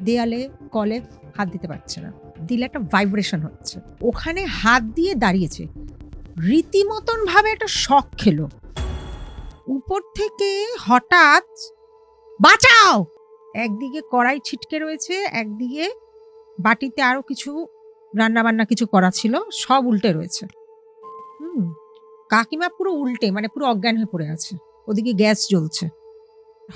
দেয়ালে, কলে হাত দিতে পারছে না। দিলে একটা ভাইব্রেশন হচ্ছে। ওখানে হাত দিয়ে দাঁড়িয়েছে। রীতিমতন ভাবে একটা শক খেলো। উপর থেকে হঠাৎ বাঁচাও! একদিকে কড়াই ছিটকে রয়েছে, একদিকে বাটিতে আরো কিছু রান্না-বান্না কিছু করা ছিল, সব উল্টে রয়েছে। হুম? কাকিমা পুরো উল্টে মানে পুরো অজ্ঞান হয়ে পড়ে আছে। ওদিকে গ্যাস জ্বলছে।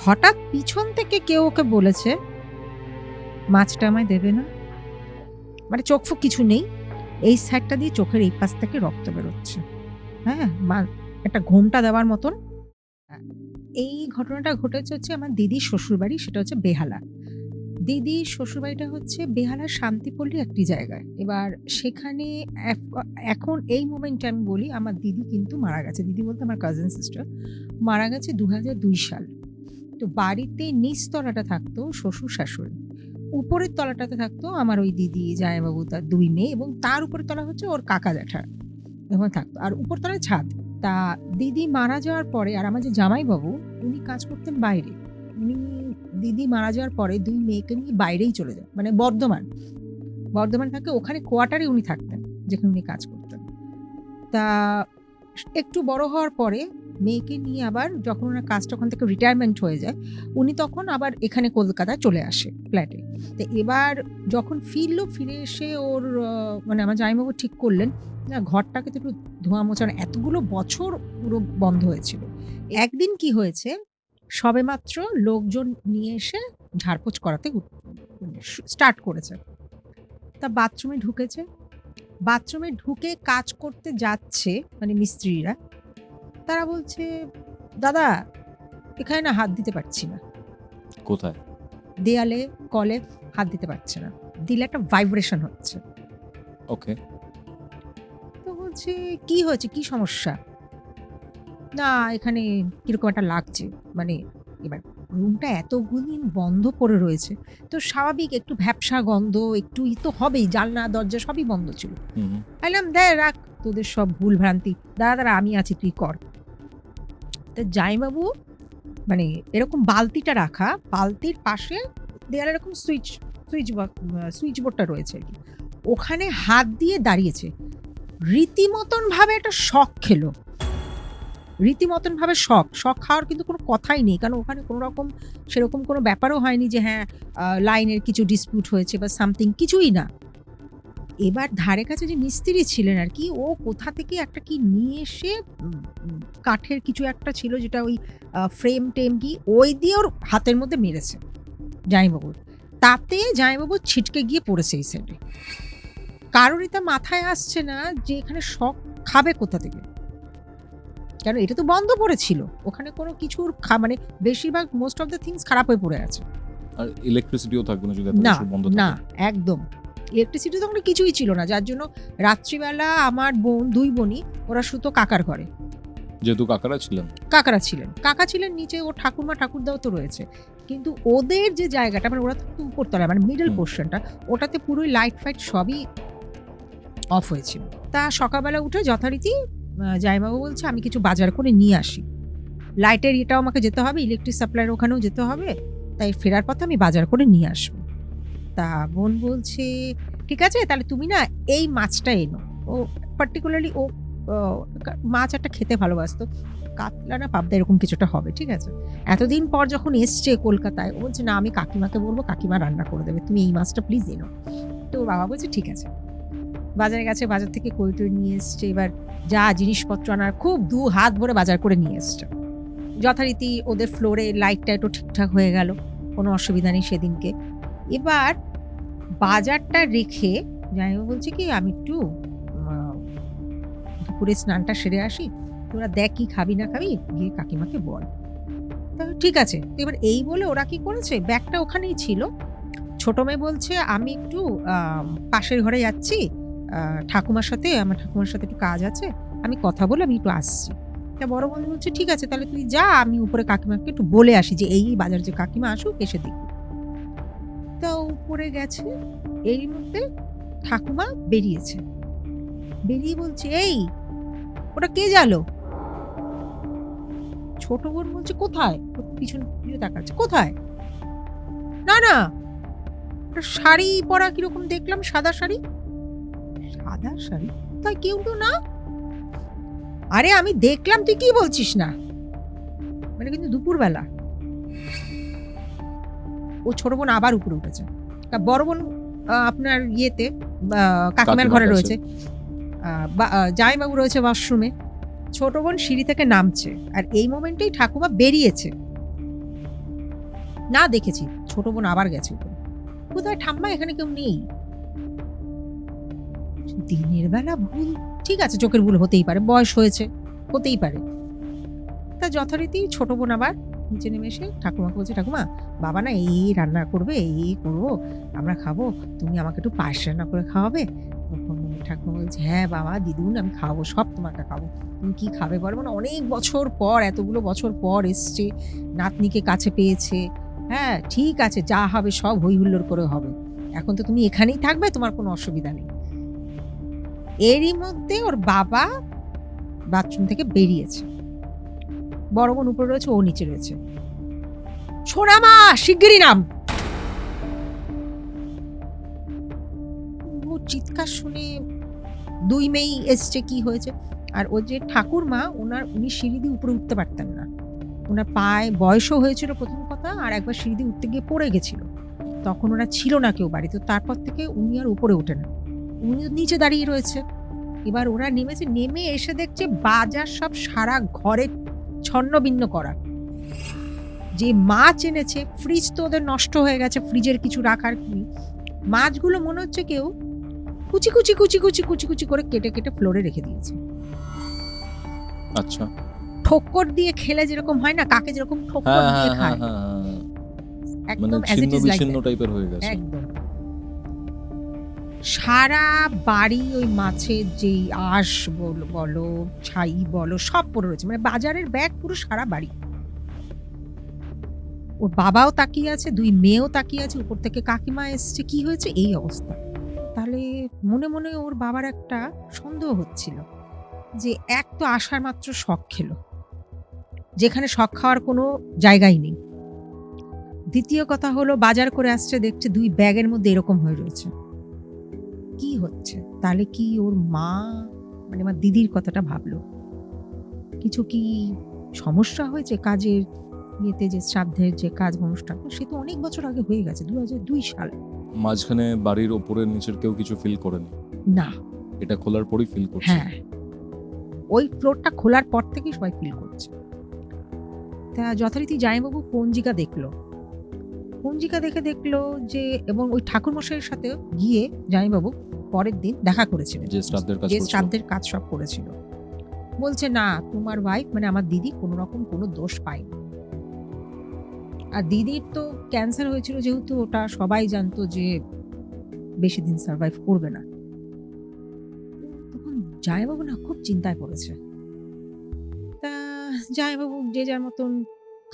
হঠাৎ পিছন থেকে কেউ ওকে বলেছে, "মাছটা আমায় দেবে না?" মানে চোখ-ফোক কিছু নেই। এই সাইডটা দিয়ে চোখের এই পাশ থেকে রক্ত বেরোচ্ছে। হ্যাঁ? একটা ঘোমটা দেওয়ার মতন। আ এই ঘটনাটা ঘটেছে হচ্ছে আমার দিদির শ্বশুরবাড়ি, সেটা হচ্ছে বেহালা। দিদির শ্বশুরবাড়িটা হচ্ছে বেহালার শান্তিপল্লী একটি জায়গায়। এবার সেখানে এফ এখন এই মোমেন্টে আমি বলি আমার দিদি কিন্তু মারা গেছে। দিদি বলতে আমার কাজিন সিস্টার। মারা গেছে ২০০২ সাল। তো বাড়িতে নিচতলাটা থাকতো শ্বশুর-শাশুড়ি। উপরের তলাটাতে থাকতো আমার ওই দিদি, জামাইবাবু, তার ২ মেয়ে এবং তার উপরের তলা হচ্ছে ওর কাকা জ্যাঠা এরকম থাকতো। আর উপরতলায় ছাদ। তা দিদি মারা যাওয়ার পরে আর আমার যে জামাইবাবু উনি কাজ করতেন বাইরে। উনি দিদি মারা যাওয়ার পরে ২ মেয়েকে নিয়ে বাইরেই চলে যান। মানে বর্ধমান। বর্ধমান থাকে ওখানে কোয়ার্টারে উনি থাকতেন, যেখানে উনি কাজ করতেন। তা একটু বড় হওয়ার পরে মেয়েকে নিয়ে আবার যখন উনার কাজটা ওখান থেকে রিটায়ারমেন্ট হয়ে যায়, উনি তখন আবার এখানে কলকাতায় চলে আসে ফ্ল্যাটে। তো এবার যখন ফিরল, ফিরে এসে ওর মানে আমার জামাইবাবু ঠিক করলেন, না ঘরটাকে তো একটু ধোয়া মোছা এতগুলো বছর পুরো বন্ধ হয়েছিল। একদিন কি হয়েছে, সবেমাত্র লোকজন নিয়ে এসে ঝাড়পোছ করাতে স্টার্ট করেছে। তা বাথরুমে ঢুকেছে। বাথরুমে ঢুকে কাজ করতে যাচ্ছে মানে মিস্ত্রিরা। তারা বলছে, "দাদা এখানে না হাত দিতে পারছি না।" কোথায়? দেয়ালে, কলে হাত দিতে পারছে না। দিলে একটা ভাইব্রেশন হচ্ছে। ওকে। তো বলছে, "কি হয়েছে? কি সমস্যা?" "না এখানে কিরকম একটা লাগছে।" মানে এবার রুমটা এতদিন বন্ধ পড়ে রয়েছে। তো স্বাভাবিক একটু ভ্যাপসা গন্ধ একটু তো হবেই। জানলা দরজা সবই বন্ধ ছিল। হুম, হুম। আমি বললাম, "দে রাখ তোদের সব ভুল-ভ্রান্তি। দাঁড়া আমি আছি তুই কর।" তো জামাইবাবু মানে এরকম বালতিটা রাখা, বালতির পাশে দেয়ালে এরকম সুইচ বোর্ডটা রয়েছে আরকি। ওখানে হাত দিয়ে দাঁড়িয়েছে। রীতিমতন ভাবে একটা শক খেলো। রীতিমতন ভাবে শক। শক খাওয়ার কিন্তু কোনো কথাই নেই। কারণ ওখানে কোনো রকম সেরকম কোনো ব্যাপারও হয়নি যে হ্যাঁ, লাইনের কিছু ডিসপিউট হয়েছে বা সামথিং কিছুই না। এবার ধারে কাছে যে মিস্ত্রি ছিলেন আরকি, ও কোথা থেকে একটা কি নিয়ে এসে উম উম কাঠের কিছু একটা ছিল যেটা ওই ফ্রেম-টেম কি ওই দিয়ে ওর হাতের মধ্যে মেরেছে জামাইবাবুর। তাতে জামাইবাবু ছিটকে গিয়ে পড়েছে এই সাইডে। কারোরই তা মাথায় আসছে না যে এখানে শক খাবে কোথা থেকে? কারণ এটা তো বন্ধ পড়েছিল। ওখানে কোনো কিছুর মানে বেশিরভাগ মোস্ট অফ দ্যা থিংস খারাপ হয়ে পড়ে আছে। আর ইলেকট্রিসিটিও থাকবে না যদি এত না, বছর বন্ধ না, থাকে। একদম। ইলেকট্রিসিটি তখন কিছুই ছিল না। যার জন্য রাত্রিবেলা আমার বোন ২ বোনই ওরা শুতো কাকার ঘরে। যেহেতু কাকারা ছিলেন। কাকারা ছিলেন। কাকা ছিলেন নিচে, ওর ঠাকুরমা ঠাকুরদাও তো রয়েছে। কিন্তু ওদের যে জায়গাটা মানে ওরা থাকতো উপরতলায় মানে মিডল হুম। পোরশনটা ওটাতে পুরোই লাইট-ফাইট সবই অফ হয়েছিল। তা সকালবেলা উঠে যথারীতি জামাইবাবু বলছে, "আমি কিছু বাজার করে নিয়ে আসি। লাইটের ইয়েটাও আমাকে যেতে হবে, ইলেকট্রিক সাপ্লাইয়ের ওখানেও যেতে হবে। তাই ফেরার পথে আমি বাজার করে নিয়ে আসবো।" তা বোন বলছে, "ঠিক আছে তাহলে তুমি না এই মাছটা এনো।" ও পার্টিকুলারলি ও অ মাছ একটা খেতে ভালোবাসতো। কাতলা না পাবদা এরকম কিছু একটা হবে। ঠিক আছে? এতদিন পর যখন এসছে কলকাতায় ও বলছে, "না আমি কাকিমাকে বলব, কাকিমা রান্না করে দেবে। তুমি এই মাছটা প্লিজ এনো।" তো ওর বাবা বলছে, "ঠিক আছে।" বাজারে গেছে, বাজার থেকে কই-টই নিয়ে এসছে। এবার যা জিনিসপত্র আনার খুব ২ হাত ভরে বাজার করে নিয়ে এসছে। যথারীতি ওদের ফ্লোরে লাইট-টাইটও ঠিকঠাক হয়ে গেল। কোনো অসুবিধা নেই সেদিনকে। এবার বাজারটা রেখে জামাইবাবু বলছে কি, "আমি একটু আ দুপুরে স্নানটা সেরে আসি। তোরা দেখ কি খাবি না খাবি গিয়ে কাকিমাকে বল।" তো ঠিক আছে। তো এবার এই বলে ওরা কি করেছে ব্যাগটা ওখানেই ছিল। ছোট মেয়ে বলছে, "আমি একটু আ পাশের ঘরে যাচ্ছি। আ আমার ঠাকুমার সাথে একটু কাজ আছে। আমি কথা বলে আমি একটু আসছি।" তা বড় বোন বলছে, "ঠিক আছে তাহলে তুই যা আমি উপরে কাকিমাকে একটু বলে আসি যে এই বাজার যে কাকিমা আসুক এসে দেখুক।" তা উপরে গেছে। এই মুহূর্তে ঠাকুমা বেরিয়েছে। বেরিয়ে বলছে, "এই ওটা কে গেলো?" ছোট বোন বলছে, "কোথায়?" পিছন ফিরে তাকাচ্ছে, "কোথায়?" "না, না একটা শাড়ি পরা কিরকম দেখলাম, সাদা শাড়ি। সাদা শাড়ি? তাই কেউ তো না। আরে আমি দেখলাম, তুই কি বলছিস না? মানে কিন্তু দুপুরবেলা। ও ছোট বোন আবার উপরে উঠেছে। বড় বোন আপনার ইয়েতে কাকিমার ঘরে কাছে। রয়েছে, জামাইবাবু রয়েছে ওয়াশরুমে, ছোট বোন সিঁড়ি থেকে নামছে, আর এই মোমেন্টেই ঠাকুমা বেরিয়েছে। না দেখেছি ছোট বোন আবার গেছে উপরে। কোথায় ঠাম্মা, এখানে কেউ নেই। দিনের বেলা ভুল, ঠিক আছে, চোখের ভুল হতেই পারে, বয়স হয়েছে, হতেই পারে। তা যথারীতি ছোট বোন আবার নিচে নেমে এসে ঠাকুমাকে বলছে, ঠাকুমা বাবা না এই রান্না করবে, এই করবো, আমরা খাবো, তুমি আমাকে একটু পায়েস রান্না করে খাওয়াবে? তখন ঠাকুমা বলছে, হ্যাঁ বাবা দিদুন আমি খাবো, সব তোমাকে খাবো, তুমি কি খাবে বলো না। অনেক বছর পর, এতগুলো বছর পর এসছে, নাতনিকে কাছে পেয়েছে, হ্যাঁ ঠিক আছে, যা হবে সব হই হুল্লোড় করে হবে, এখন তো তুমি এখানেই থাকবে, তোমার কোনো অসুবিধা নেই। এরই মধ্যে ওর বাবা বাথরুম থেকে বেরিয়েছে, বড় বোন উপরে রয়েছে, ও নিচে রয়েছে। সোনা মা শিগগিরই নাম। ও চিৎকার শুনে দুই মেয়েই এসছে, কি হয়েছে। আর ও যে ঠাকুরমা, উনি সিঁড়ি দিয়ে উপরে উঠতে পারতেন না, ওনার পায়ে বয়সও হয়েছিল প্রথম কথা, আর একবার সিঁড়ি দিয়ে উঠতে গিয়ে পড়ে গেছিল, তখন ওরা ছিল না কেউ বাড়িতে, তারপর থেকে উনি আর উপরে ওঠে না, উনি নিচে দাঁড়িয়ে রয়েছে। এবার ওরা নেমেছে, নেমে এসে দেখছে বাজার সব সারা ঘরে ছন্ন-বিন্ন করা। যে মাছ এনেছে, ফ্রিজ তো ওদের নষ্ট হয়ে গেছে, ফ্রিজের কিছু রাখার নেই, মাছগুলো মনে হচ্ছে কেউ কুচি কুচি কুচি কুচি কুচি কুচি করে কেটে কেটে ফ্লোরে রেখে দিয়েছে। আচ্ছা। ঠোক্কর দিয়ে খেলে যেরকম হয় না, কাকে যেরকম ঠোক্কর দিয়ে খায়, একদম মানে as it ছিন্ন is like বিচ্ছিন্ন that, টাইপের হয়ে গেছে। একদম। সারা বাড়ি ওই মাছের যেই আঁশ বলো ছাই বলো সব পড়ে রয়েছে, মানে বাজারের ব্যাগ পুরো সারা বাড়ি। ওর বাবাও তাকিয়ে আছে, দুই মেয়েও তাকিয়ে আছে, উপর থেকে কাকিমা এসছে, কি হয়েছে, এই অবস্থা। তাহলে মনে মনে ওর বাবার একটা সন্দেহ হচ্ছিল যে এক তো আসার মাত্র শখ খেলো, যেখানে শখ খাওয়ার কোনো জায়গাই নেই। দ্বিতীয় কথা হলো বাজার করে আসছে, দেখছে দুই ব্যাগের মধ্যে এরকম হয়ে রয়েছে, কি হচ্ছে। তাহলে কি ওর মা, মানে আমার দিদির কথাটা ভাবলো, কিছু কি সমস্যা হয়েছে কাজের ইয়েতে, যে শ্রাদ্ধের যে কাজ অনুষ্ঠান, সে তো অনেক বছর আগে হয়ে গেছে, 2002 সাল। মাঝখানে বাড়ির ওপরের নিচের কেউ কিছু ফিল করেনি? না, এটা খোলার পরই ফিল করছে? হ্যাঁ, ওই ফ্লোরটা খোলার পর থেকেই সবাই ফিল করছে। তা যথারীতি জামাইবাবু পঞ্জিকা দেখলো, পঞ্জিকা দেখে দেখলো যে, এবং ওই ঠাকুরমশাইয়ের সাথে গিয়ে জামাইবাবু পরের দিন দেখা করেছিলেন, যে শ্রাদ্ধের কাজ যে করছিল? শ্রাদ্ধের কাজ সব করেছিল। বলছে না, তোমার ওয়াইফ মানে আমার দিদি কোনো রকম কোনো দোষ পায়নি। আর দিদির তো ক্যান্সার হয়েছিল, যেহেতু ওটা সবাই জানতো যে বেশি দিন সার্ভাইভ করবে না। তখন জামাইবাবু না খুব চিন্তায় পড়েছে। তা জামাইবাবু যে যার মতন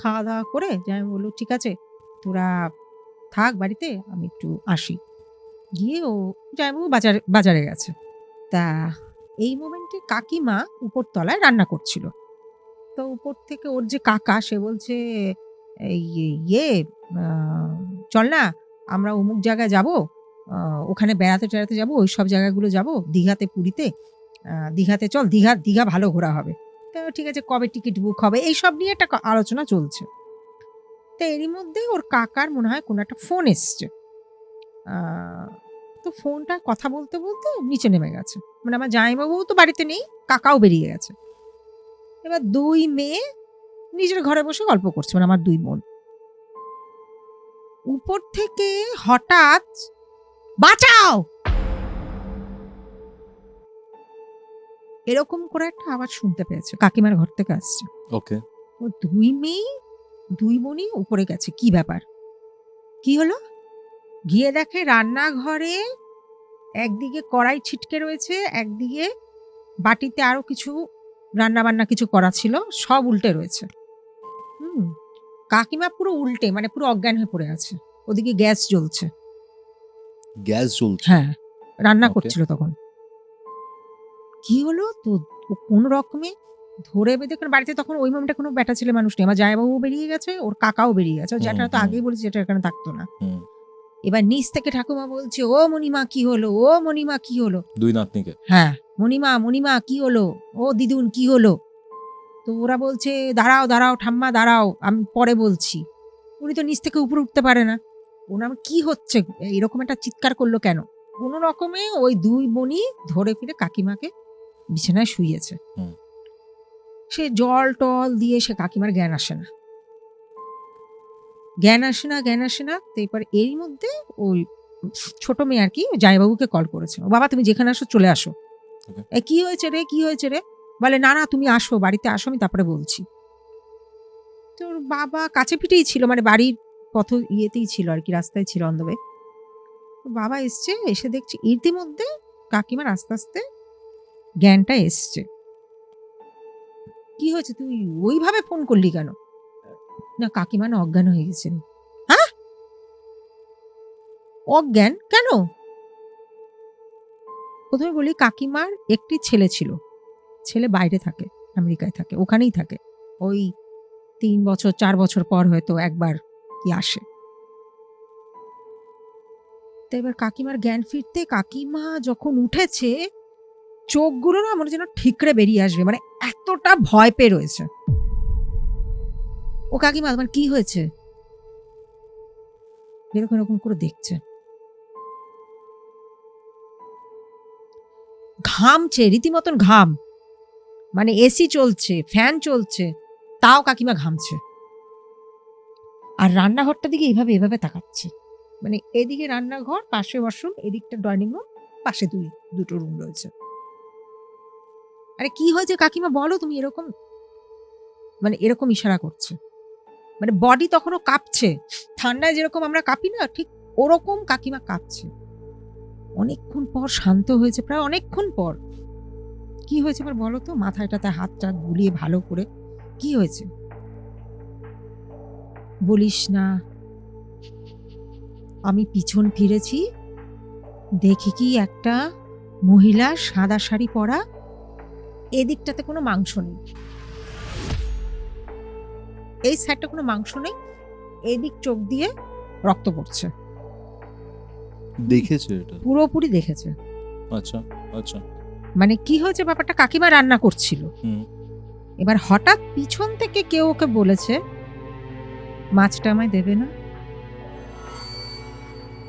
খাওয়া দাওয়া করে জামাইবাবু বললো, ঠিক আছে তোরা থাক বাড়িতে, আমি একটু আসি। গিয়ে ও জামাইবাবু বাজারে গেছে। তা এই মোমেন্টে কাকিমা উপর তলায় রান্না করছিল। তো উপর থেকে ওর যে কাকা, সে বলছে, এই ইয়ে চল না আমরা অমুক জায়গায় যাব, ওখানে বেড়াতে টেড়াতে যাবো, ওই সব জায়গাগুলো যাব, দীঘাতে পুরীতে, দীঘাতে চল, দীঘা ভালো ঘোরা হবে। তো ঠিক আছে, কবে টিকিট বুক হবে, এইসব নিয়ে একটা আলোচনা চলছে। তো এরই মধ্যে ওর কাকার মনে হয় কোনো একটা ফোন এসছে, তো ফোনটা কথা বলতে বলতে নিচে নেমে গেছে, মানে আমার জামাইবাবুও তো বাড়িতে নেই, কাকাও বেরিয়ে গেছে। এবার দুই মেয়ে নিজের ঘরে বসে গল্প করছে, মানে আমার দুই বোন। উপর থেকে হঠাৎ বাঁচাও এরকম করে একটা আওয়াজ শুনতে পেয়েছে, কাকিমার ঘর থেকে আসছে। ওকে। ও দুই বোনই উপরে গেছে, কি ব্যাপার, কি হলো। গিয়ে দেখে রান্নাঘরে একদিকে কড়াই ছিটকে রয়েছে, একদিকে বাটিতে আরো কিছু রান্না বান্না কিছু করা ছিল, সব উল্টে রয়েছে। কাকিমা পুরো উল্টে, মানে পুরো অজ্ঞান হয়ে পড়ে আছে, ওদিকে গ্যাস জ্বলছে। গ্যাস জ্বলছে? হ্যাঁ, রান্না Okay. করছিল তখন। কি হলো তো, ও কোন রকমে ধরে বেঁধে, কারণ বাড়িতে তখন ওই মোমেন্টে কোনো ব্যাটা ছেলে মানুষ নেই, আমার জামাইবাবু বেরিয়ে গেছে, ওর কাকাও বেরিয়ে গেছে, ওর জ্যাঠারা তো হুম। আগেই বলেছে যেটা এখানে থাকতো না। হুম। এবার নিচ থেকে ঠাকুমা বলছে, ও মণিমা কি হলো, ও মণিমা কি হলো। দুই নাতনিকে? হ্যাঁ, মণিমা মণিমা কি হলো, ও দিদুন কি হলো। তো ওরা বলছে, দাঁড়াও দাঁড়াও ঠাম্মা দাঁড়াও, আমি পরে বলছি। উনি তো নিচ থেকে উপরে উঠতে পারে না। ওনার কি হচ্ছে, এরকম একটা চিৎকার করলো কেন। কোনো রকমে ওই দুই বোনই ধরে ফিরে কাকিমাকে বিছানায় শুইয়েছে। হুম। সে জল টল দিয়ে সে কাকিমার জ্ঞান আসে না, জ্ঞান আসে না, জ্ঞান আসে না। তো এবার এরই মধ্যে ওই ছোট মেয়ে আর কি জামাইবাবুকে কল করেছে, ও বাবা তুমি যেখানে আসো চলে আসো। Okay. এ কি হয়েছে রে, কি হয়েছে রে। বলে না না তুমি আসো, বাড়িতে আসো, আমি তারপরে বলছি। তো ওর বাবা কাছে পিঠেই ছিল, মানে বাড়ির পথ ইয়েতেই ছিল আর কি, রাস্তায় ছিল অন দ্য ওয়ে। বাবা এসছে, এসে দেখছি ইতিমধ্যে কাকিমার আস্তে আস্তে জ্ঞানটা এসছে। কি হয়েছে, তুই ওইভাবে ফোন করলি কেন। না কাকিমা না অজ্ঞান হয়ে গেছেন। হ্যাঁ, অজ্ঞান কেন। প্রথমে বলি কাকিমার একটি ছেলে ছিল, ছেলে বাইরে থাকে, আমেরিকায় থাকে, ওখানেই থাকে। ওই 3 বছর 4 বছর পর হয়তো একবার কি আসে। তো এবার কাকিমার জ্ঞান ফিরতে কাকিমা যখন উঠেছে, চোখগুলো না মনে যেন ঠিকরে বেরিয়ে আসবে, মানে এতটা ভয় পেয়ে রয়েছে। ও কাকিমা তোমার কি হয়েছে, এরকম এরকম করে দেখছে। ঘামছে রীতিমতন ঘাম, মানে এসি চলছে, ফ্যান চলছে, তাও কাকিমা ঘামছে। আর রান্নাঘরটার দিকে এভাবে এভাবে তাকাচ্ছে, মানে এদিকে রান্নাঘর, পাশে ওয়াশরুম, এদিকটা ডাইনিং রুম, পাশে দুটো রুম রয়েছে। আরে কি হয়েছে কাকিমা বলো তুমি, এরকম মানে এরকম ইশারা করছে, মানে বডি তখনও কাঁপছে, ঠান্ডায় যেরকম আমরা কাঁপি না, ঠিক ওরকম কাকিমা কাঁপছে। অনেকক্ষণ পর শান্ত হয়েছে, প্রায় অনেকক্ষণ পর। কি হয়েছে এবার বলো তো, মাথায় টাতে হাতটা বুলিয়ে ভালো করে, কি হয়েছে। বলিস না, আমি পিছন ফিরেছি, দেখি কি একটা মহিলা সাদা শাড়ি পরা, এদিকটাতে কোনো মাংস নেই, এই সাইডটা কোনো মাংস নেই, এদিক চোখ দিয়ে রক্ত পড়ছে। দেখেছে এটা? পুরোপুরি দেখেছে। আচ্ছা আচ্ছা। মানে কি হয়েছে ব্যাপারটা, কাকিমা রান্না করছিল, হুম। এবার হঠাৎ পিছন থেকে কেউ ওকে বলেছে, মাছটা আমায় দেবে না।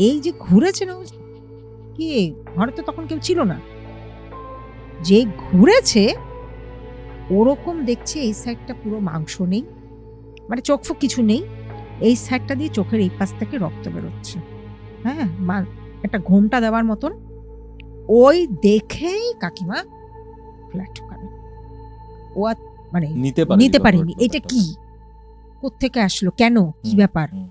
এই যে ঘুরেছে না, কি ঘরে তো তখন কেউ ছিল না, যে ঘুরেছে ওরকম দেখছে এই সাইডটা পুরো মাংস নেই, মানে চোখ ফুক কিছু নেই, এই সাইডটা দিয়ে চোখের এই পাশ থেকে রক্ত বেরোচ্ছে। হ্যাঁ, একটা ঘোমটা দেওয়ার মতন। ওই দেখেই কাকিমা ফ্ল্যাট ঢোকাবে। ও আর মানে নিতে নিতে পারেনি, ব্যাপারটা। এটা কি, কোত্থেকে আসলো, কেন, কি হুম, ব্যাপার। হুম।